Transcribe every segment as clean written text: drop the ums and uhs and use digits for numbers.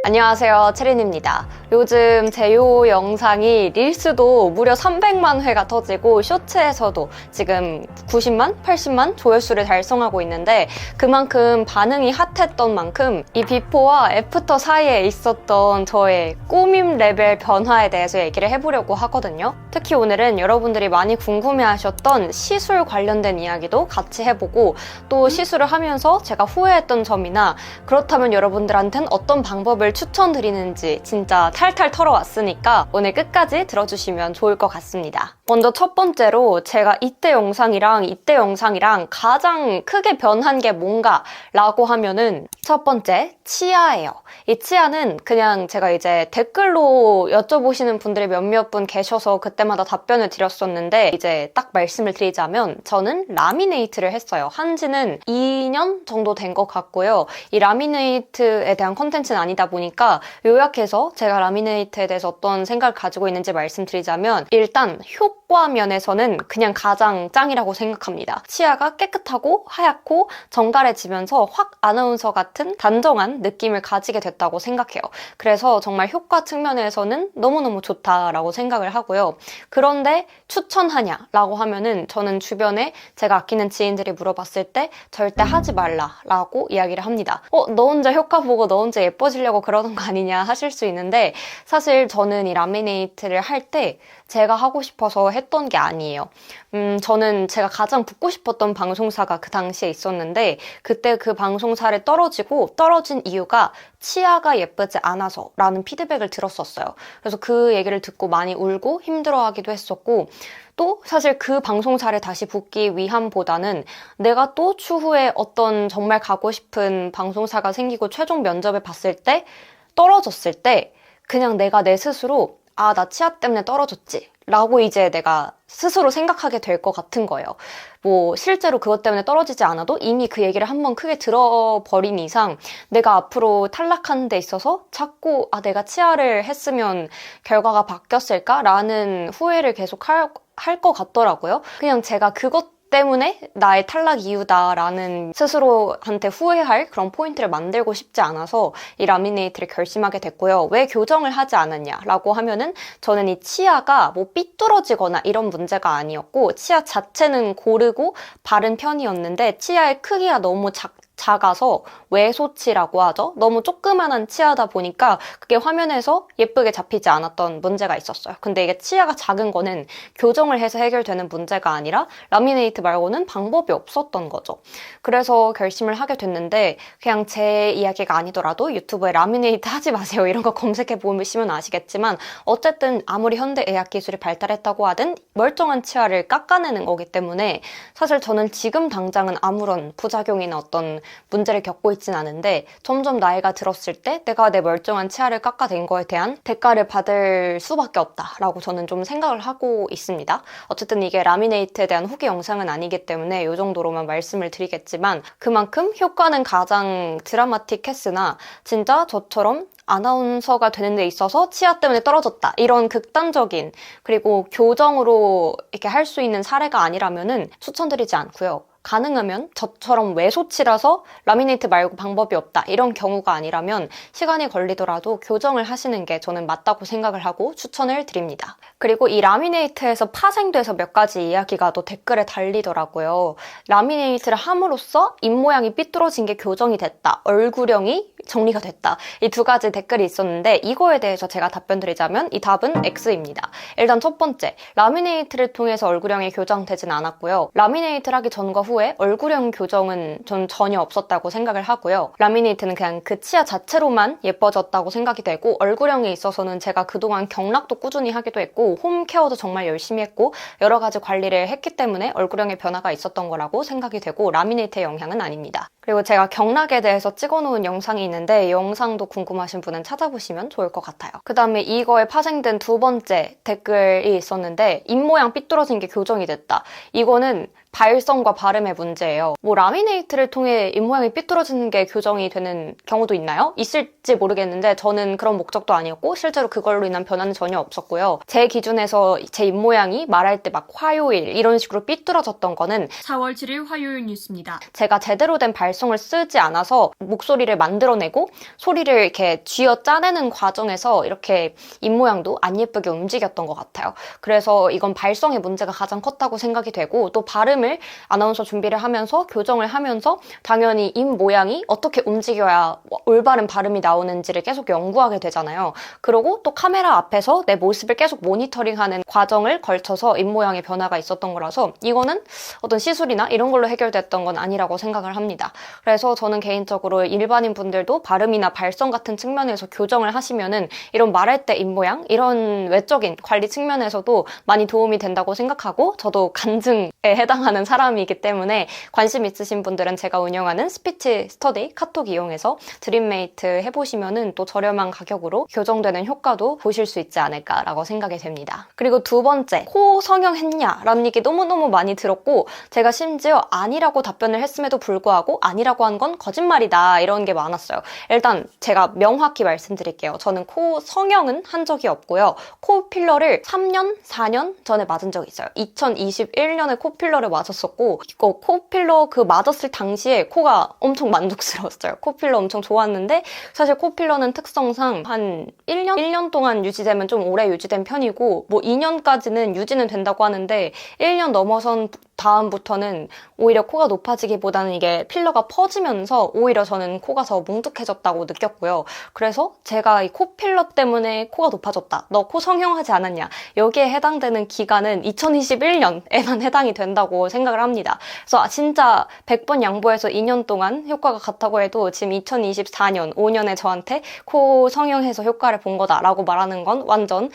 안녕하세요, 체린입니다. 요즘 제요 영상이 릴스도 무려 300만 회가 터지고 쇼츠에서도 지금 90만, 80만 조회수를 달성하고 있는데 그만큼 반응이 핫했던 만큼 이 비포와 애프터 사이에 있었던 저의 꾸밈 레벨 변화에 대해서 얘기를 해보려고 하거든요. 특히 오늘은 여러분들이 많이 궁금해하셨던 시술 관련된 이야기도 같이 해보고 또 시술을 하면서 제가 후회했던 점이나 그렇다면 여러분들한테는 어떤 방법을 추천드리는지 진짜 탈탈 털어왔으니까 오늘 끝까지 들어주시면 좋을 것 같습니다. 먼저 첫 번째로 제가 이때 영상이랑 가장 크게 변한 게 뭔가 라고 하면은 첫 번째, 치아예요. 이 치아는 그냥 제가 이제 댓글로 여쭤보시는 분들이 몇몇 분 계셔서 그때마다 답변을 드렸었는데 이제 딱 말씀을 드리자면 저는 라미네이트를 했어요. 한지는 2년 정도 된 것 같고요. 이 라미네이트에 대한 컨텐츠는 아니다 보니까 요약해서 제가 라미네이트에 대해서 어떤 생각을 가지고 있는지 말씀드리자면 일단 효과 면에서는 그냥 가장 짱이라고 생각합니다. 치아가 깨끗하고 하얗고 정갈해지면서 확 아나운서 같은 단정한 느낌을 가지게 됐다고 생각해요. 그래서 정말 효과 측면에서는 너무너무 좋다라고 생각을 하고요. 그런데 추천하냐라고 하면은 저는 주변에 제가 아끼는 지인들이 물어봤을 때 절대 하지 말라라고 이야기를 합니다. 너 혼자 효과 보고 너 혼자 예뻐지려고 그러는 거 아니냐 하실 수 있는데 사실 저는 이 라미네이트를 할 때 제가 하고 싶어서 했던 게 아니에요. 저는 제가 가장 붙고 싶었던 방송사가 그 당시에 있었는데 그때 그 방송사를 떨어진 이유가 치아가 예쁘지 않아서 라는 피드백을 들었었어요. 그래서 그 얘기를 듣고 많이 울고 힘들어하기도 했었고 또 사실 그 방송사를 다시 붙기 위함보다는 내가 또 추후에 어떤 정말 가고 싶은 방송사가 생기고 최종 면접을 봤을 때 떨어졌을 때 그냥 내가 내 스스로 나 치아 때문에 떨어졌지 라고 이제 내가 스스로 생각하게 될 것 같은 거예요. 뭐 실제로 그것 때문에 떨어지지 않아도 이미 그 얘기를 한번 크게 들어버린 이상 내가 앞으로 탈락하는 데 있어서 자꾸 내가 치아를 했으면 결과가 바뀌었을까라는 후회를 계속 할 것 같더라고요. 그냥 제가 그것 때문에 나의 탈락 이유다라는 스스로한테 후회할 그런 포인트를 만들고 싶지 않아서 이 라미네이트를 결심하게 됐고요. 왜 교정을 하지 않았냐라고 하면은 저는 이 치아가 뭐 삐뚤어지거나 이런 문제가 아니었고 치아 자체는 고르고 바른 편이었는데 치아의 크기가 너무 작아서 외소치라고 하죠. 너무 조그만한 치아다 보니까 그게 화면에서 예쁘게 잡히지 않았던 문제가 있었어요. 근데 이게 치아가 작은 거는 교정을 해서 해결되는 문제가 아니라 라미네이트 말고는 방법이 없었던 거죠. 그래서 결심을 하게 됐는데 그냥 제 이야기가 아니더라도 유튜브에 라미네이트 하지 마세요 이런 거 검색해 보시면 아시겠지만 어쨌든 아무리 현대의학 기술이 발달했다고 하든 멀쩡한 치아를 깎아내는 거기 때문에 사실 저는 지금 당장은 아무런 부작용이나 어떤 문제를 겪고 있진 않은데 점점 나이가 들었을 때 내가 내 멀쩡한 치아를 깎아낸 거에 대한 대가를 받을 수밖에 없다라고 저는 좀 생각을 하고 있습니다. 어쨌든 이게 라미네이트에 대한 후기 영상은 아니기 때문에 이 정도로만 말씀을 드리겠지만 그만큼 효과는 가장 드라마틱했으나 진짜 저처럼 아나운서가 되는 데 있어서 치아 때문에 떨어졌다 이런 극단적인 그리고 교정으로 이렇게 할 수 있는 사례가 아니라면은 추천드리지 않고요. 가능하면 저처럼 외소치라서 라미네이트 말고 방법이 없다 이런 경우가 아니라면 시간이 걸리더라도 교정을 하시는 게 저는 맞다고 생각을 하고 추천을 드립니다. 그리고 이 라미네이트에서 파생돼서 몇 가지 이야기가 또 댓글에 달리더라고요. 라미네이트를 함으로써 입모양이 삐뚤어진 게 교정이 됐다. 얼굴형이 정리가 됐다. 이 두 가지 댓글이 있었는데 이거에 대해서 제가 답변 드리자면 이 답은 X입니다. 일단 첫 번째, 라미네이트를 통해서 얼굴형이 교정되진 않았고요. 라미네이트를 하기 전과 후에 얼굴형 교정은 전 전혀 없었다고 생각을 하고요. 라미네이트는 그냥 그 치아 자체로만 예뻐졌다고 생각이 되고 얼굴형에 있어서는 제가 그동안 경락도 꾸준히 하기도 했고 홈케어도 정말 열심히 했고 여러 가지 관리를 했기 때문에 얼굴형의 변화가 있었던 거라고 생각이 되고 라미네이트의 영향은 아닙니다. 그리고 제가 경락에 대해서 찍어놓은 영상이 있는데 이 영상도 궁금하신 분은 찾아보시면 좋을 것 같아요. 그 다음에 이거에 파생된 두 번째 댓글이 있었는데 입모양 삐뚤어진 게 교정이 됐다. 이거는 발성과 발음의 문제예요. 뭐 라미네이트를 통해 입모양이 삐뚤어지는 게 교정이 되는 경우도 있나요? 있을지 모르겠는데 저는 그런 목적도 아니었고 실제로 그걸로 인한 변화는 전혀 없었고요. 제 기준에서 제 입모양이 말할 때 막 화요일 이런 식으로 삐뚤어졌던 거는 4월 7일 화요일 뉴스입니다. 제가 제대로 된 발성을 쓰지 않아서 목소리를 만들어내고 소리를 이렇게 쥐어 짜내는 과정에서 이렇게 입모양도 안 예쁘게 움직였던 것 같아요. 그래서 이건 발성의 문제가 가장 컸다고 생각이 되고 또 발음을 아나운서 준비를 하면서 교정을 하면서 당연히 입 모양이 어떻게 움직여야 올바른 발음이 나오는지를 계속 연구하게 되잖아요. 그리고 또 카메라 앞에서 내 모습을 계속 모니터링하는 과정을 걸쳐서 입 모양의 변화가 있었던 거라서 이거는 어떤 시술이나 이런 걸로 해결됐던 건 아니라고 생각을 합니다. 그래서 저는 개인적으로 일반인 분들도 발음이나 발성 같은 측면에서 교정을 하시면은 이런 말할 때 입 모양 이런 외적인 관리 측면에서도 많이 도움이 된다고 생각하고 저도 간증에 해당하는 사람이기 때문에 관심 있으신 분들은 제가 운영하는 스피치 스터디 카톡 이용해서 드림메이트 해보시면은 또 저렴한 가격으로 교정되는 효과도 보실 수 있지 않을까라고 생각이 됩니다. 그리고 두 번째, 코 성형했냐? 라는 얘기 너무너무 많이 들었고 제가 심지어 아니라고 답변을 했음에도 불구하고 아니라고 한 건 거짓말이다 이런 게 많았어요. 일단 제가 명확히 말씀드릴게요. 저는 코 성형은 한 적이 없고요. 코 필러를 3년, 4년 전에 맞은 적이 있어요. 2021년에 코 필러를 맞았었고 이거 코 필러 그 맞았을 당시에 코가 엄청 만족스러웠어요. 코 필러 엄청 좋았는데 사실 코 필러는 특성상 한 1년 동안 유지되면 좀 오래 유지된 편이고 뭐 2년까지는 유지는 된다고 하는데 1년 넘어선 다음부터는 오히려 코가 높아지기보다는 이게 필러가 퍼지면서 오히려 저는 코가 더 뭉툭해졌다고 느꼈고요. 그래서 제가 이 코 필러 때문에 코가 높아졌다. 너 코 성형하지 않았냐? 여기에 해당되는 기간은 2021년에만 해당이 된다고 생각을 합니다. 그래서 진짜 100번 양보해서 2년 동안 효과가 같다고 해도 지금 2024년, 5년에 저한테 코 성형해서 효과를 본 거다라고 말하는 건 완전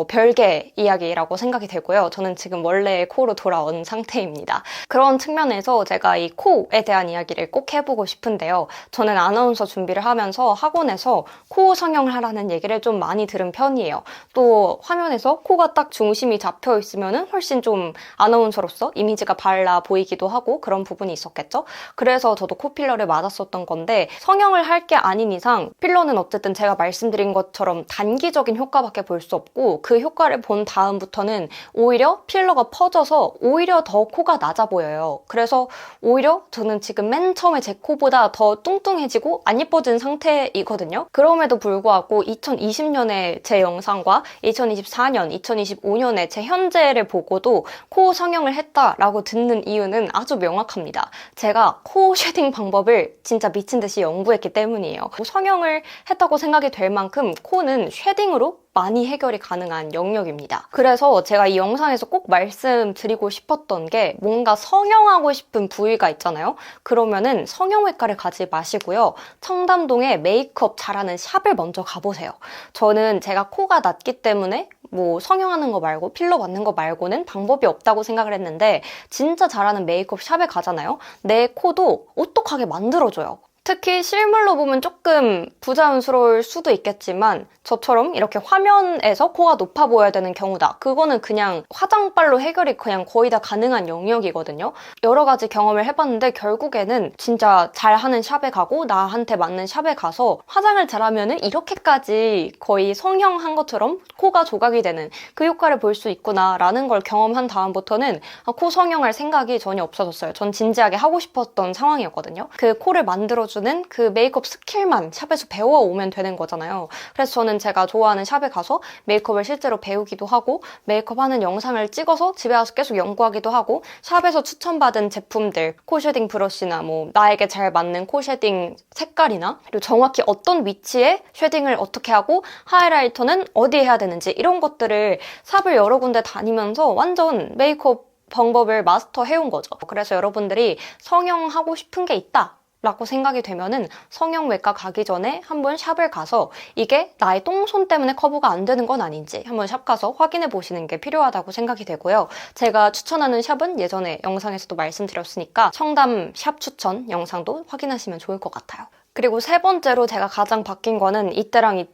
별개 이야기라고 생각이 되고요. 저는 지금 원래의 코로 돌아온 상태입니다. 그런 측면에서 제가 이 코에 대한 이야기를 꼭 해보고 싶은데요. 저는 아나운서 준비를 하면서 학원에서 코 성형을 하라는 얘기를 좀 많이 들은 편이에요. 또 화면에서 코가 딱 중심이 잡혀 있으면 훨씬 좀 아나운서로서 이미지가 발라 보이기도 하고 그런 부분이 있었겠죠? 그래서 저도 코 필러를 맞았었던 건데 성형을 할 게 아닌 이상 필러는 어쨌든 제가 말씀드린 것처럼 단기적인 효과밖에 볼 수 없고 그 효과를 본 다음부터는 오히려 필러가 퍼져서 오히려 더 코가 낮아 보여요. 그래서 오히려 저는 지금 맨 처음에 제 코보다 더 뚱뚱해지고 안 예뻐진 상태이거든요. 그럼에도 불구하고 2020년에 제 영상과 2024년, 2025년에 제 현재를 보고도 코 성형을 했다라고 듣는 이유는 아주 명확합니다. 제가 코 쉐딩 방법을 진짜 미친 듯이 연구했기 때문이에요. 성형을 했다고 생각이 될 만큼 코는 쉐딩으로 많이 해결이 가능한 영역입니다. 그래서 제가 이 영상에서 꼭 말씀드리고 싶었던 게 뭔가 성형하고 싶은 부위가 있잖아요. 그러면은 성형외과를 가지 마시고요. 청담동에 메이크업 잘하는 샵을 먼저 가보세요. 저는 제가 코가 낮기 때문에 뭐 성형하는 거 말고 필러 받는 거 말고는 방법이 없다고 생각을 했는데 진짜 잘하는 메이크업 샵에 가잖아요. 내 코도 오똑하게 만들어줘요. 특히 실물로 보면 조금 부자연스러울 수도 있겠지만 저처럼 이렇게 화면에서 코가 높아 보여야 되는 경우다. 그거는 그냥 화장빨로 해결이 그냥 거의 다 가능한 영역이거든요. 여러 가지 경험을 해봤는데 결국에는 진짜 잘하는 샵에 가고 나한테 맞는 샵에 가서 화장을 잘하면은 이렇게까지 거의 성형한 것처럼 코가 조각이 되는 그 효과를 볼 수 있구나라는 걸 경험한 다음부터는 코 성형할 생각이 전혀 없어졌어요. 전 진지하게 하고 싶었던 상황이었거든요. 그 코를 만들어주는 그 메이크업 스킬만 샵에서 배워오면 되는 거잖아요. 그래서 저는 제가 좋아하는 샵에 가서 메이크업을 실제로 배우기도 하고 메이크업 하는 영상을 찍어서 집에 와서 계속 연구하기도 하고 샵에서 추천받은 제품들, 코 쉐딩 브러쉬나 뭐 나에게 잘 맞는 코 쉐딩 색깔이나 그리고 정확히 어떤 위치에 쉐딩을 어떻게 하고 하이라이터는 어디에 해야 되는지 이런 것들을 샵을 여러 군데 다니면서 완전 메이크업 방법을 마스터해온 거죠. 그래서 여러분들이 성형하고 싶은 게 있다 라고 생각이 되면은 성형외과 가기 전에 한번 샵을 가서 이게 나의 똥손 때문에 커버가 안 되는 건 아닌지 한번 샵 가서 확인해 보시는 게 필요하다고 생각이 되고요. 제가 추천하는 샵은 예전에 영상에서도 말씀드렸으니까 청담 샵 추천 영상도 확인하시면 좋을 것 같아요. 그리고 세 번째로 제가 가장 바뀐 거는 이때랑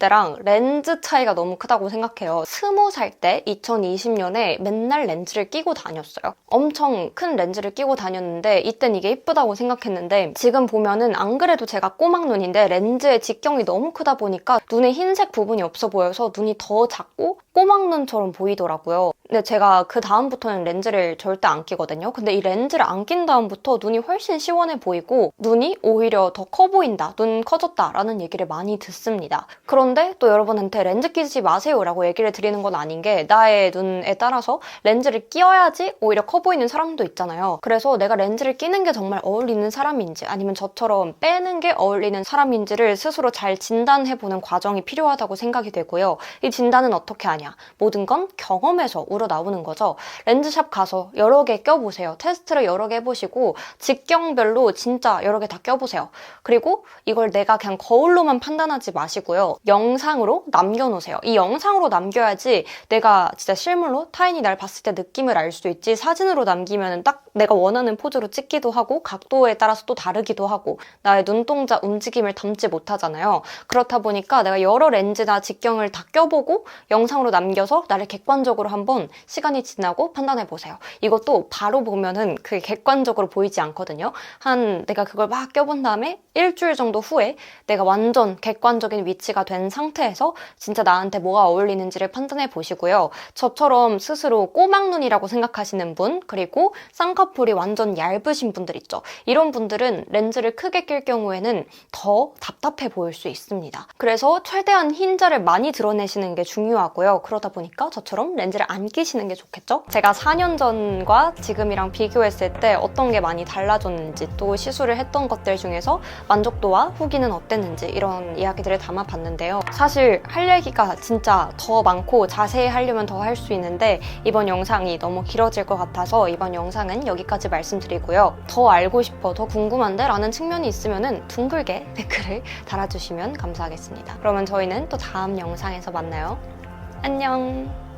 렌즈 차이가 너무 크다고 생각해요. 20살 때 2020년에 맨날 렌즈를 끼고 다녔어요. 엄청 큰 렌즈를 끼고 다녔는데 이땐 이게 이쁘다고 생각했는데 지금 보면은 안 그래도 제가 꼬막 눈인데 렌즈의 직경이 너무 크다 보니까 눈에 흰색 부분이 없어 보여서 눈이 더 작고 꼬막 눈처럼 보이더라고요. 근데 제가 그 다음부터는 렌즈를 절대 안 끼거든요. 근데 이 렌즈를 안 낀 다음부터 눈이 훨씬 시원해 보이고 눈이 오히려 더 커 보인다, 눈 커졌다 라는 얘기를 많이 듣습니다. 그런데 또 여러분한테 렌즈 끼지 마세요 라고 얘기를 드리는 건 아닌 게 나의 눈에 따라서 렌즈를 끼워야지 오히려 커 보이는 사람도 있잖아요. 그래서 내가 렌즈를 끼는 게 정말 어울리는 사람인지 아니면 저처럼 빼는 게 어울리는 사람인지를 스스로 잘 진단해보는 과정이 필요하다고 생각이 되고요. 이 진단은 어떻게 하냐? 모든 건 경험에서 우러나오는 거죠. 렌즈샵 가서 여러 개 껴보세요. 테스트를 여러 개 해보시고 직경별로 진짜 여러 개 다 껴보세요. 그리고 이걸 내가 그냥 거울로만 판단하지 마시고요. 영상으로 남겨놓으세요. 이 영상으로 남겨야지 내가 진짜 실물로 타인이 날 봤을 때 느낌을 알 수 있지 사진으로 남기면 딱 내가 원하는 포즈로 찍기도 하고 각도에 따라서 또 다르기도 하고 나의 눈동자 움직임을 담지 못하잖아요. 그렇다 보니까 내가 여러 렌즈나 직경을 다 껴보고 영상으로 남겨서 나를 객관적으로 한번 시간이 지나고 판단해보세요. 이것도 바로 보면은 그게 객관적으로 보이지 않거든요. 내가 그걸 막 껴본 다음에 일주일 정도 후에 내가 완전 객관적인 위치가 된 상태에서 진짜 나한테 뭐가 어울리는지를 판단해 보시고요. 저처럼 스스로 꼬막눈이라고 생각하시는 분, 그리고 쌍꺼풀이 완전 얇으신 분들 있죠. 이런 분들은 렌즈를 크게 낄 경우에는 더 답답해 보일 수 있습니다. 그래서 최대한 흰자를 많이 드러내시는 게 중요하고요. 그러다 보니까 저처럼 렌즈를 안 끼시는 게 좋겠죠? 제가 4년 전과 지금이랑 비교했을 때 어떤 게 많이 달라졌는지 또 시술을 했던 것들 중에서 만족도와 후기는 어땠는지 이런 이야기들을 담아봤는데요. 사실 할 얘기가 진짜 더 많고 자세히 하려면 더 할 수 있는데 이번 영상이 너무 길어질 것 같아서 이번 영상은 여기까지 말씀드리고요. 더 알고 싶어, 더 궁금한데? 라는 측면이 있으면 둥글게 댓글을 달아주시면 감사하겠습니다. 그러면 저희는 또 다음 영상에서 만나요. 안녕!